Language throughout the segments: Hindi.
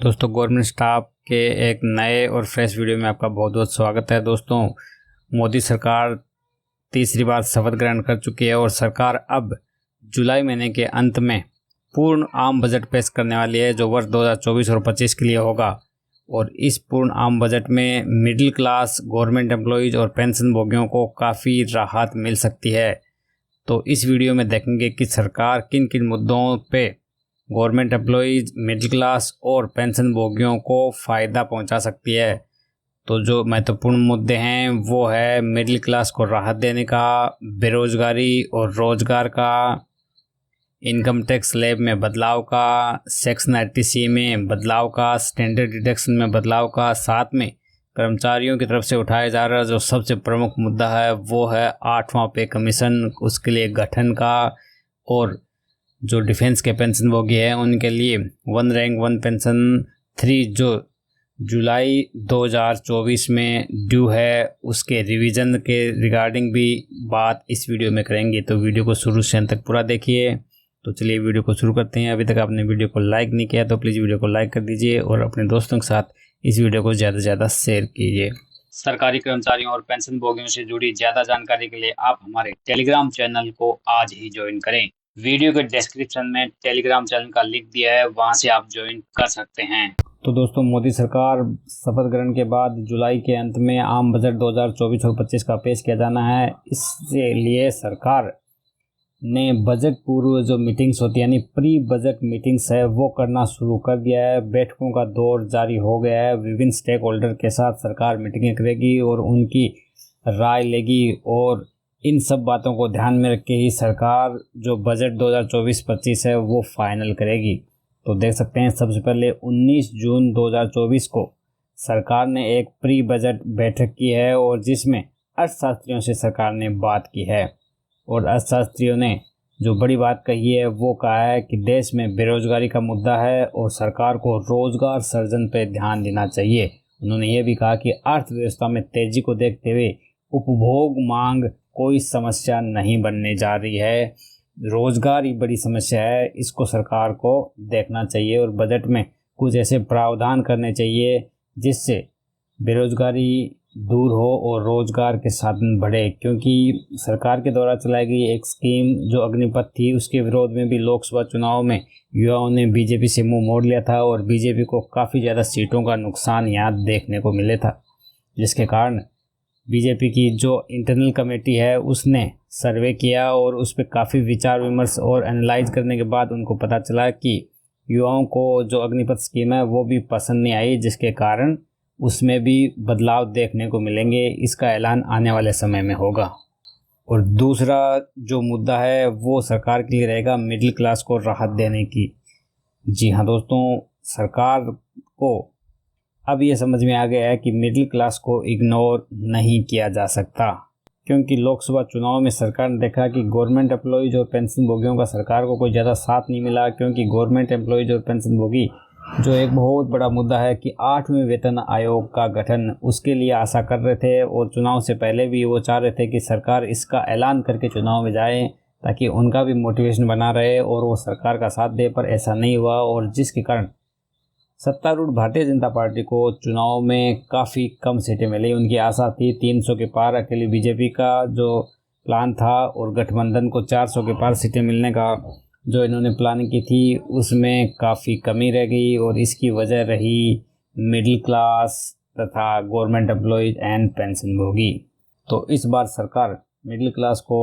दोस्तों गवर्नमेंट स्टाफ के एक नए और फ्रेश वीडियो में आपका बहुत बहुत स्वागत है। दोस्तों मोदी सरकार तीसरी बार शपथ ग्रहण कर चुकी है और सरकार अब जुलाई महीने के अंत में पूर्ण आम बजट पेश करने वाली है जो वर्ष 2024 और 25 के लिए होगा। और इस पूर्ण आम बजट में मिडिल क्लास, गवर्नमेंट एम्प्लॉयज़ और पेंशन भोगियों को काफ़ी राहत मिल सकती है। तो इस वीडियो में देखेंगे कि सरकार किन किन मुद्दों पे गवर्नमेंट एम्प्लॉयज़, मिडिल क्लास और पेंशन भोगियों को फ़ायदा पहुंचा सकती है। तो जो महत्वपूर्ण मुद्दे हैं वो है मिडिल क्लास को राहत देने का, बेरोज़गारी और रोज़गार का, इनकम टैक्स स्लैब में बदलाव का, सेक्शन 80C में बदलाव का, स्टैंडर्ड डिडक्शन में बदलाव का, साथ में कर्मचारियों की तरफ से उठाया जा रहा जो सबसे प्रमुख मुद्दा है वो है 8वां पे कमीशन, उसके लिए गठन का, और जो डिफेंस के पेंशन भोगी है उनके लिए 1 रैंक 1 पेंशन 3 जो जुलाई 2024 में ड्यू है उसके रिवीजन के रिगार्डिंग भी बात इस वीडियो में करेंगे। तो वीडियो को शुरू से अंत तक पूरा देखिए। तो चलिए वीडियो को शुरू करते हैं। अभी तक आपने वीडियो को लाइक नहीं किया तो प्लीज़ वीडियो को लाइक कर दीजिए और अपने दोस्तों के साथ इस वीडियो को ज़्यादा से ज़्यादा शेयर कीजिए। सरकारी कर्मचारियों और पेंशन भोगियों से जुड़ी ज़्यादा जानकारी के लिए आप हमारे टेलीग्राम चैनल को आज ही ज्वाइन करें। वीडियो के डिस्क्रिप्शन में टेलीग्राम चैनल का लिंक दिया है, वहां से आप ज्वाइन कर सकते हैं। तो दोस्तों मोदी सरकार शपथ ग्रहण के बाद जुलाई के अंत में आम बजट 2024 और 25 का पेश किया जाना है। इसके लिए सरकार ने बजट पूर्व जो मीटिंग्स होती है यानी प्री बजट मीटिंग्स है वो करना शुरू कर दिया है। बैठकों का दौर जारी हो गया है। विभिन्न स्टेक होल्डर के साथ सरकार मीटिंगें करेगी और उनकी राय लेगी और इन सब बातों को ध्यान में रख के ही सरकार जो बजट 2024-25 है वो फाइनल करेगी। तो देख सकते हैं सबसे पहले 19 जून 2024 को सरकार ने एक प्री बजट बैठक की है और जिसमें अर्थशास्त्रियों से सरकार ने बात की है। और अर्थशास्त्रियों ने जो बड़ी बात कही है वो कहा है कि देश में बेरोजगारी का मुद्दा है और सरकार को रोजगार सृजन पर ध्यान देना चाहिए। उन्होंने ये भी कहा कि अर्थव्यवस्था में तेजी को देखते हुए उपभोग मांग कोई समस्या नहीं बनने जा रही है, रोजगार ही बड़ी समस्या है, इसको सरकार को देखना चाहिए और बजट में कुछ ऐसे प्रावधान करने चाहिए जिससे बेरोजगारी दूर हो और रोजगार के साधन बढ़े। क्योंकि सरकार के द्वारा चलाई गई एक स्कीम जो अग्निपथ थी उसके विरोध में भी लोकसभा चुनाव में युवाओं ने बीजेपी से मुंह मोड़ लिया था और बीजेपी को काफ़ी ज़्यादा सीटों का नुकसान यहाँ देखने को मिले था, जिसके कारण बीजेपी की जो इंटरनल कमेटी है उसने सर्वे किया और उस पर काफ़ी विचार विमर्श और एनालाइज करने के बाद उनको पता चला कि युवाओं को जो अग्निपथ स्कीम है वो भी पसंद नहीं आई, जिसके कारण उसमें भी बदलाव देखने को मिलेंगे। इसका ऐलान आने वाले समय में होगा। और दूसरा जो मुद्दा है वो सरकार के लिए रहेगा मिडिल क्लास को राहत देने की। जी हाँ दोस्तों, सरकार को अब ये समझ में आ गया है कि मिडिल क्लास को इग्नोर नहीं किया जा सकता, क्योंकि लोकसभा चुनाव में सरकार ने देखा कि गवर्नमेंट एम्प्लॉयज़ और पेंशन भोगियों का सरकार को कोई ज़्यादा साथ नहीं मिला। क्योंकि गवर्नमेंट एम्प्लॉयज़ और पेंशन भोगी जो एक बहुत बड़ा मुद्दा है कि 8वें वेतन आयोग का गठन, उसके लिए आशा कर रहे थे और चुनाव से पहले भी वो चाह रहे थे कि सरकार इसका ऐलान करके चुनाव में जाए ताकि उनका भी मोटिवेशन बना रहे और वो सरकार का साथ दे, पर ऐसा नहीं हुआ और जिसके कारण सत्तारूढ़ भारतीय जनता पार्टी को चुनाव में काफ़ी कम सीटें मिली। उनकी आशा थी 300 के पार, अकेली बीजेपी का जो प्लान था, और गठबंधन को 400 के पार सीटें मिलने का जो इन्होंने प्लानिंग की थी उसमें काफ़ी कमी रह गई और इसकी वजह रही मिडिल क्लास तथा गवर्नमेंट एम्प्लॉयज़ एंड पेंशन भोगी। तो इस बार सरकार मिडिल क्लास को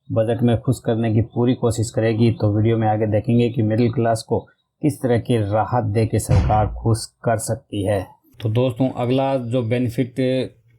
बजट में खुश करने की पूरी कोशिश करेगी। तो वीडियो में आगे देखेंगे कि मिडिल क्लास को किस तरह की राहत दे के सरकार खुश कर सकती है। तो दोस्तों अगला जो बेनिफिट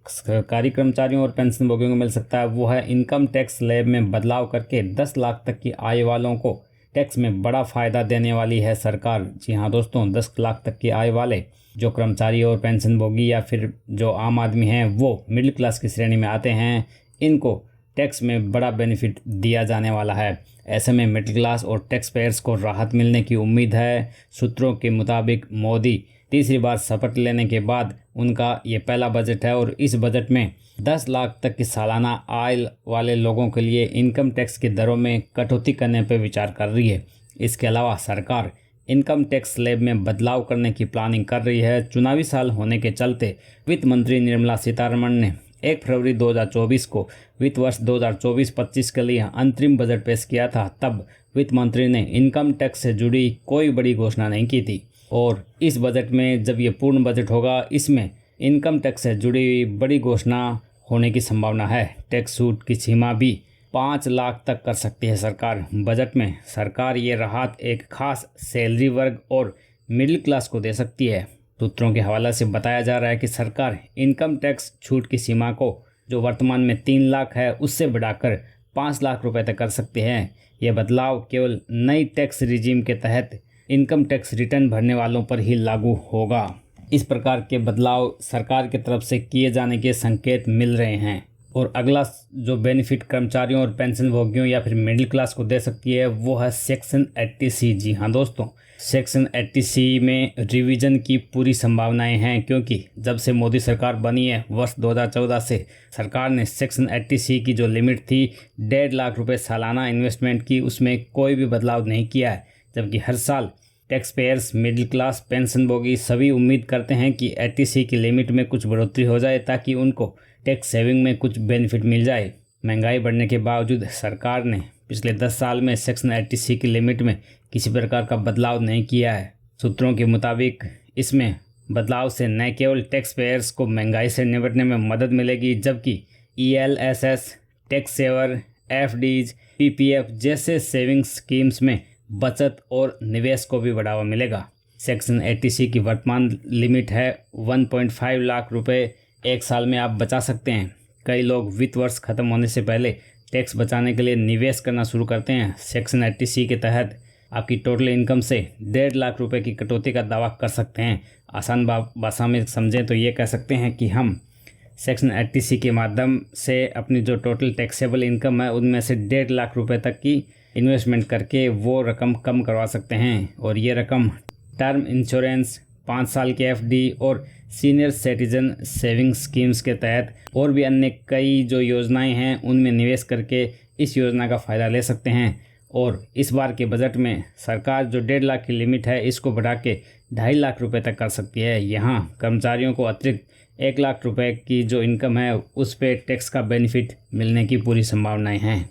सरकारी कर्मचारियों और पेंशन भोगियों को मिल सकता है वो है इनकम टैक्स स्लैब में बदलाव करके 10 लाख तक की आय वालों को टैक्स में बड़ा फ़ायदा देने वाली है सरकार। जी हाँ दोस्तों, 10 लाख तक की आय वाले जो कर्मचारी और पेंशन भोगी या फिर जो आम आदमी हैं वो मिडिल क्लास की श्रेणी में आते हैं, इनको टैक्स में बड़ा बेनिफिट दिया जाने वाला है। ऐसे में मिडिल क्लास और टैक्स पेयर्स को राहत मिलने की उम्मीद है। सूत्रों के मुताबिक मोदी तीसरी बार शपथ लेने के बाद उनका ये पहला बजट है और इस बजट में 10 लाख तक की सालाना आय वाले लोगों के लिए इनकम टैक्स की दरों में कटौती करने पर विचार कर रही है। इसके अलावा सरकार इनकम टैक्स स्लैब में बदलाव करने की प्लानिंग कर रही है। चुनावी साल होने के चलते वित्त मंत्री निर्मला सीतारमण ने 1 फरवरी 2024 को वित्त वर्ष 2024-25 के लिए अंतरिम बजट पेश किया था। तब वित्त मंत्री ने इनकम टैक्स से जुड़ी कोई बड़ी घोषणा नहीं की थी और इस बजट में जब ये पूर्ण बजट होगा इसमें इनकम टैक्स से जुड़ी बड़ी घोषणा होने की संभावना है। टैक्स छूट की सीमा भी 5 लाख तक कर सकती है सरकार। बजट में सरकार ये राहत एक खास सैलरी वर्ग और मिडिल क्लास को दे सकती है। सूत्रों के हवाले से बताया जा रहा है कि सरकार इनकम टैक्स छूट की सीमा को जो वर्तमान में 3 लाख है उससे बढ़ाकर 5 लाख रुपए तक कर सकते हैं। यह बदलाव केवल नई टैक्स रिजीम के तहत इनकम टैक्स रिटर्न भरने वालों पर ही लागू होगा। इस प्रकार के बदलाव सरकार की तरफ से किए जाने के संकेत मिल रहे हैं। और अगला जो बेनिफिट कर्मचारियों और पेंशन भोगियों या फिर मिडिल क्लास को दे सकती है वो है सेक्शन 80C। जी हाँ दोस्तों, सेक्शन 80C में रिवीजन की पूरी संभावनाएं हैं क्योंकि जब से मोदी सरकार बनी है वर्ष 2014 से सरकार ने सेक्शन 80C की जो लिमिट थी 1.5 लाख रुपए सालाना इन्वेस्टमेंट की, उसमें कोई भी बदलाव नहीं किया है। जबकि हर साल tax payers, middle class, pension भोगी सभी उम्मीद करते हैं कि 80C की लिमिट में कुछ बढ़ोतरी हो जाए ताकि उनको टैक्स सेविंग में कुछ बेनिफिट मिल जाए। महंगाई बढ़ने के बावजूद सरकार ने पिछले 10 साल में सेक्शन 80C की लिमिट में किसी प्रकार का बदलाव नहीं किया है। सूत्रों के मुताबिक इसमें बदलाव से न केवल टैक्स पेयर्स को महंगाई से निपटने में मदद मिलेगी जबकि ELSS, tax saver, FDs, PPF जैसे सेविंग्स स्कीम्स में बचत और निवेश को भी बढ़ावा मिलेगा। सेक्शन 80C की वर्तमान लिमिट है 1.5 लाख रुपए एक साल में आप बचा सकते हैं। कई लोग वित्त वर्ष खत्म होने से पहले टैक्स बचाने के लिए निवेश करना शुरू करते हैं। सेक्शन 80C के तहत आपकी टोटल इनकम से 1.5 लाख रुपए की कटौती का दावा कर सकते हैं। आसान भाषा में समझें तो ये कह सकते हैं कि हम सेक्शन 80C के माध्यम से अपनी जो टोटल टैक्सेबल इनकम है उनमें से 1.5 लाख रुपए तक की इन्वेस्टमेंट करके वो रकम कम करवा सकते हैं। और ये रकम टर्म इंश्योरेंस, 5 साल की FD और सीनियर सिटीजन सेविंग स्कीम्स के तहत और भी अन्य कई जो योजनाएं हैं उनमें निवेश करके इस योजना का फ़ायदा ले सकते हैं। और इस बार के बजट में सरकार जो 1.5 लाख की लिमिट है इसको बढ़ा के 2.5 लाख रुपए तक कर सकती है। यहाँ कर्मचारियों को अतिरिक्त 1 लाख रुपए की जो इनकम है उस पर टैक्स का बेनिफिट मिलने की पूरी संभावनाएँ हैं।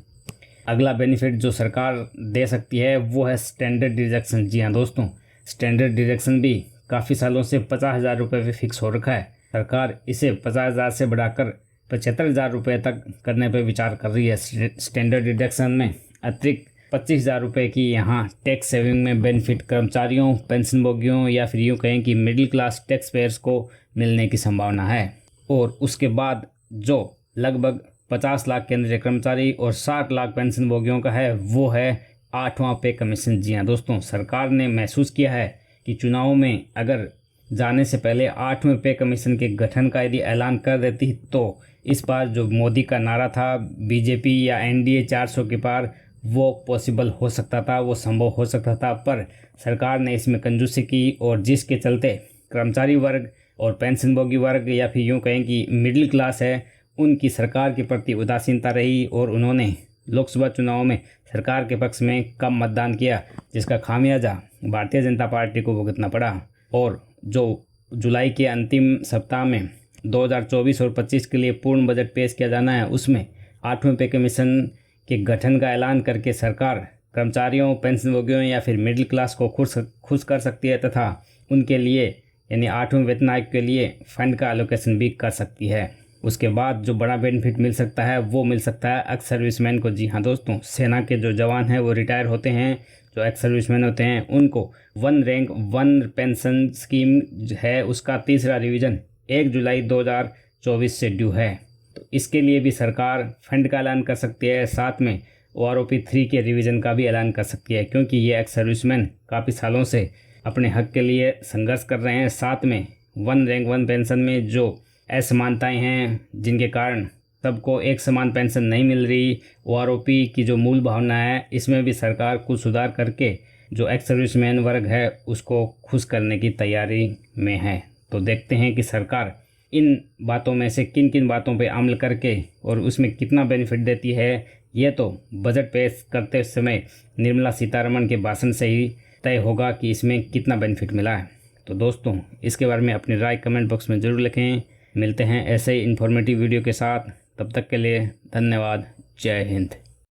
अगला बेनिफिट जो सरकार दे सकती है वो है स्टैंडर्ड डिडक्शन। जी हाँ दोस्तों, स्टैंडर्ड डिडक्शन भी काफ़ी सालों से 50,000 रुपये पे फिक्स हो रखा है। सरकार इसे 50,000 से बढ़ाकर 75,000 रुपये तक करने पर विचार कर रही है। स्टैंडर्ड डिडक्शन में अतिरिक्त 25,000 रुपये की यहाँ टैक्स सेविंग में बेनिफिट कर्मचारियों, पेंशन भोगियों या फिर यूँ कहें कि मिडिल क्लास टैक्स पेयर्स को मिलने की संभावना है। और उसके बाद जो लगभग 50 लाख केंद्रीय कर्मचारी और 60 लाख पेंशन भोगियों का है वो है 8वां पे कमीशन। जी हाँ दोस्तों, सरकार ने महसूस किया है कि चुनाव में अगर जाने से पहले 8वें पे कमीशन के गठन का यदि ऐलान कर देती तो इस बार जो मोदी का नारा था BJP या NDA 400 के पार वो पॉसिबल हो सकता था, वो संभव हो सकता था। पर सरकार ने इसमें कंजूसी की और जिसके चलते कर्मचारी वर्ग और पेंशन भोगी वर्ग या फिर यूँ कहें कि मिडिल क्लास है उनकी सरकार के प्रति उदासीनता रही और उन्होंने लोकसभा चुनाव में सरकार के पक्ष में कम मतदान किया, जिसका खामियाजा भारतीय जनता पार्टी को भुगतना पड़ा। और जो जुलाई के अंतिम सप्ताह में 2024 और 25 के लिए पूर्ण बजट पेश किया जाना है उसमें 8वें पे कमीशन के गठन का ऐलान करके सरकार कर्मचारियों, पेंशन भोगियों या फिर मिडिल क्लास को खुश कर सकती है तथा उनके लिए यानी 8वें वेतन आयोग के लिए फंड का एलोकेशन भी कर सकती है। उसके बाद जो बड़ा बेनिफिट मिल सकता है वो मिल सकता है एक्स सर्विसमैन को। जी हाँ दोस्तों, सेना के जो जवान हैं वो रिटायर होते हैं, जो एक्स सर्विसमैन होते हैं उनको 1 रैंक 1 पेंशन स्कीम है उसका तीसरा रिवीजन 1 जुलाई 2024 से ड्यू है। तो इसके लिए भी सरकार फंड का ऐलान कर सकती है, साथ में OROP 3 के रिवीजन का भी ऐलान कर सकती है क्योंकि ये एक्स सर्विसमैन काफ़ी सालों से अपने हक के लिए संघर्ष कर रहे हैं। साथ में 1 रैंक 1 पेंशन में जो असमानताएं हैं जिनके कारण सबको एक समान पेंशन नहीं मिल रही, OROP की जो मूल भावना है इसमें भी सरकार कुछ सुधार करके जो एक्स सर्विसमैन वर्ग है उसको खुश करने की तैयारी में है। तो देखते हैं कि सरकार इन बातों में से किन किन बातों पे अमल करके और उसमें कितना बेनिफिट देती है। ये तो बजट पेश करते समय निर्मला सीतारमण के भाषण से ही तय होगा कि इसमें कितना बेनिफिट मिला है। तो दोस्तों इसके बारे में अपनी राय कमेंट बॉक्स में ज़रूर लिखें। मिलते हैं ऐसे ही इन्फॉर्मेटिव वीडियो के साथ, तब तक के लिए धन्यवाद। जय हिंद।